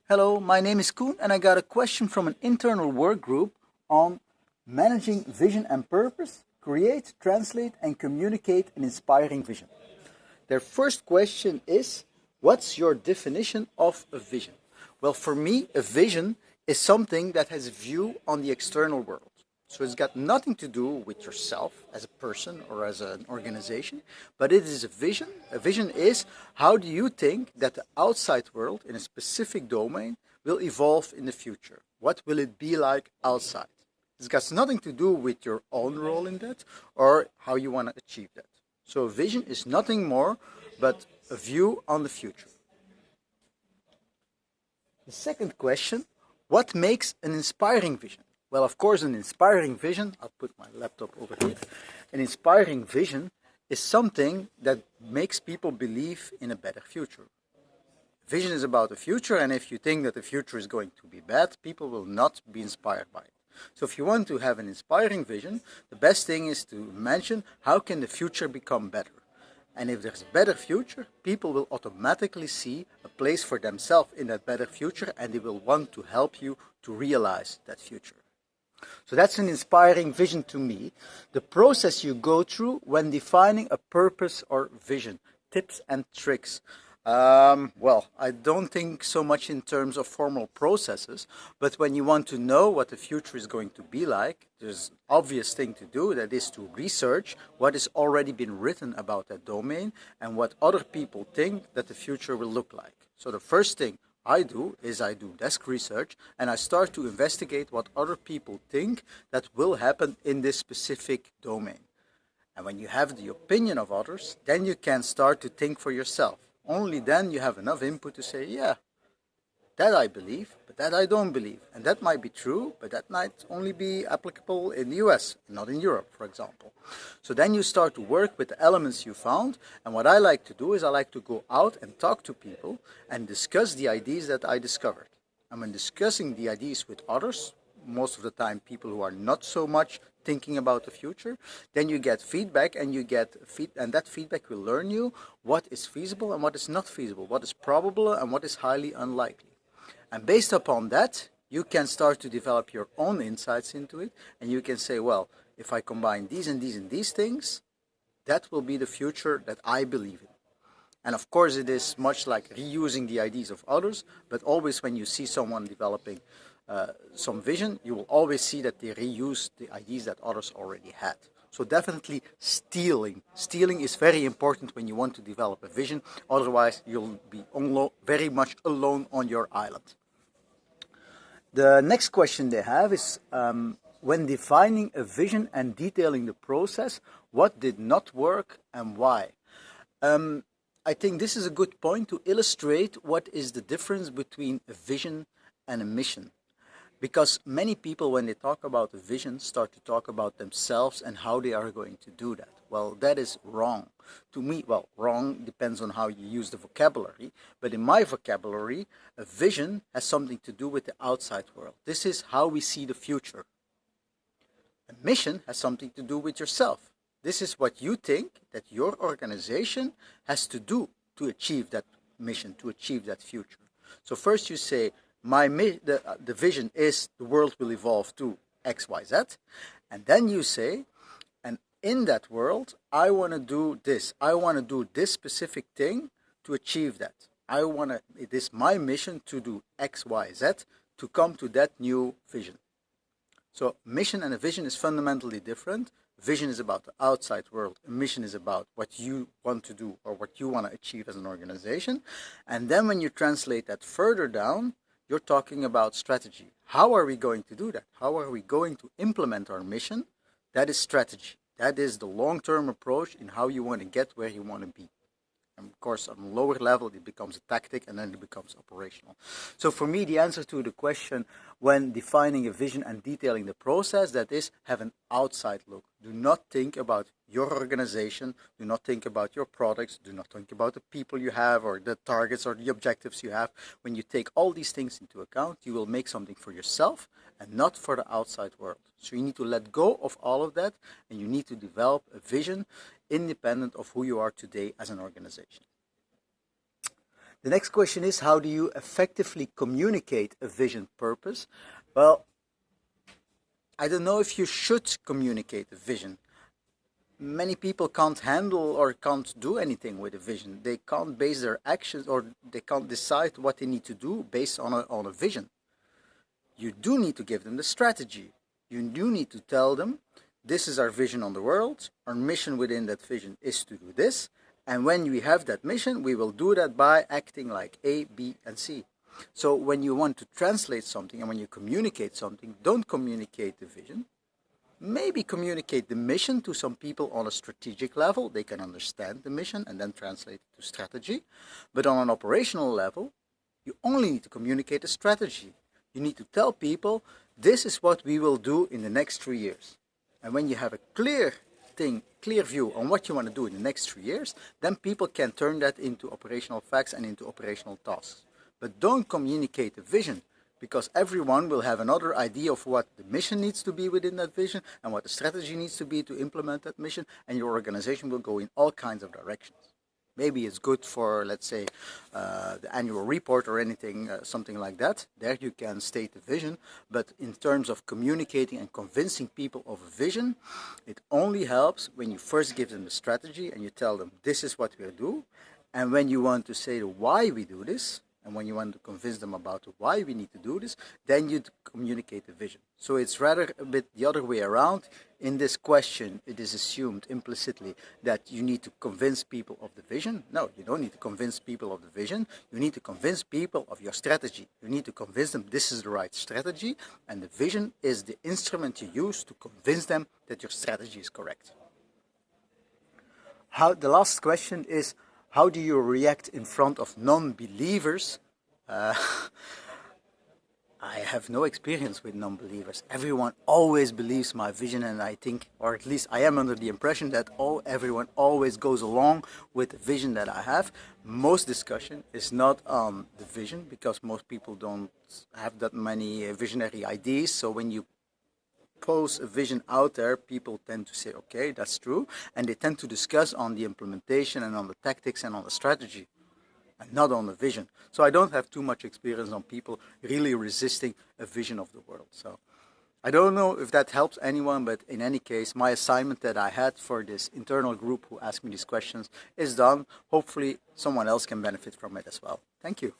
Hello, my name is Koen and I got a question from an internal work group on managing vision and purpose, create, translate and communicate an inspiring vision. Their first question is, what's your definition of a vision? Well, for me, a vision is something that has a view on the external world. So it's got nothing to do with yourself as a person or as an organization, but it is a vision. A vision is how do you think that the outside world in a specific domain will evolve in the future? What will it be like outside? It's got nothing to do with your own role in that or how you want to achieve that. So a vision is nothing more but a view on the future. The second question, what makes an inspiring vision? Well, of course, an inspiring vision, I'll put my laptop over here. An inspiring vision is something that makes people believe in a better future. Vision is about the future, and if you think that the future is going to be bad, people will not be inspired by it. So if you want to have an inspiring vision, the best thing is to mention how can the future become better. And if there's a better future, people will automatically see a place for themselves in that better future, and they will want to help you to realize that future. So that's an inspiring vision to me. The process you go through when defining a purpose or vision, tips and tricks. Well, I don't think so much in terms of formal processes, but when you want to know what the future is going to be like, there's an obvious thing to do, that is to research what has already been written about that domain and what other people think that the future will look like. So the first thing I do desk research and I start to investigate what other people think that will happen in this specific domain. And when you have the opinion of others, then you can start to think for yourself. Only then you have enough input to say, yeah, that I believe, but that I don't believe. And that might be true, but that might only be applicable in the US, not in Europe, for example. So then you start to work with the elements you found. And what I like to do is I like to go out and talk to people and discuss the ideas that I discovered. And when discussing the ideas with others, most of the time people who are not so much thinking about the future, then you get feedback and that feedback will learn you what is feasible and what is not feasible, what is probable and what is highly unlikely. And based upon that, you can start to develop your own insights into it. And you can say, well, if I combine these and these and these things, that will be the future that I believe in. And of course, it is much like reusing the ideas of others. But always when you see someone developing some vision, you will always see that they reuse the ideas that others already had. So definitely stealing. Stealing is very important when you want to develop a vision. Otherwise, you'll be very much alone on your island. The next question they have is, when defining a vision and detailing the process, what did not work and why? I think this is a good point to illustrate what is the difference between a vision and a mission. Because many people, when they talk about a vision, start to talk about themselves and how they are going to do that. Well, that is wrong. To me, well, wrong depends on how you use the vocabulary. But in my vocabulary, a vision has something to do with the outside world. This is how we see the future. A mission has something to do with yourself. This is what you think that your organization has to do to achieve that mission, to achieve that future. So first you say, the vision is the world will evolve to X, Y, Z. And then you say, and in that world, I want to do this. I want to do this specific thing to achieve that. It is my mission to do X, Y, Z to come to that new vision. So mission and a vision is fundamentally different. Vision is about the outside world. A mission is about what you want to do or what you want to achieve as an organization. And then when you translate that further down, you're talking about strategy. How are we going to do that? How are we going to implement our mission? That is strategy. That is the long-term approach in how you want to get where you want to be. And of course, on a lower level, it becomes a tactic and then it becomes operational. So for me, the answer to the question when defining a vision and detailing the process, that is, have an outside look. Do not think about your organization. Do not think about your products. Do not think about the people you have or the targets or the objectives you have. When you take all these things into account, you will make something for yourself and not for the outside world. So you need to let go of all of that and you need to develop a vision independent of who you are today as an organization. The next question is, how do you effectively communicate a vision purpose? Well, I don't know if you should communicate a vision. Many people can't handle or can't do anything with a vision. They can't base their actions, or they can't decide what they need to do based on a vision. You do need to give them the strategy. You do need to tell them, this is our vision on the world. Our mission within that vision is to do this. And when we have that mission, we will do that by acting like A, B, and C. So when you want to translate something and when you communicate something, don't communicate the vision. Maybe communicate the mission to some people on a strategic level. They can understand the mission and then translate it to strategy. But on an operational level, you only need to communicate a strategy. You need to tell people, this is what we will do in the next 3 years. And when you have a clear view on what you want to do in the next 3 years, then people can turn that into operational facts and into operational tasks. But don't communicate the vision, because everyone will have another idea of what the mission needs to be within that vision and what the strategy needs to be to implement that mission, and your organization will go in all kinds of directions. Maybe it's good for, let's say, the annual report or anything, something like that. There you can state the vision, but in terms of communicating and convincing people of a vision, it only helps when you first give them the strategy and you tell them, this is what we'll do. And when you want to say why we do this, and when you want to convince them about why we need to do this, then you communicate the vision. So it's rather a bit the other way around. In this question, it is assumed implicitly that you need to convince people of the vision. No, you don't need to convince people of the vision. You need to convince people of your strategy. You need to convince them this is the right strategy, and the vision is the instrument you use to convince them that your strategy is correct. The last question is, how do you react in front of non-believers? I have no experience with non-believers. Everyone always believes my vision, and I think, or at least I am under the impression that everyone always goes along with the vision that I have. Most discussion is not on the vision, because most people don't have that many visionary ideas. So when you pose a vision out there, people tend to say, okay, that's true, and they tend to discuss on the implementation and on the tactics and on the strategy, and not on the vision. So I don't have too much experience on people really resisting a vision of the world. So I don't know if that helps anyone, but in any case, my assignment that I had for this internal group who asked me these questions is done. Hopefully someone else can benefit from it as well. Thank you.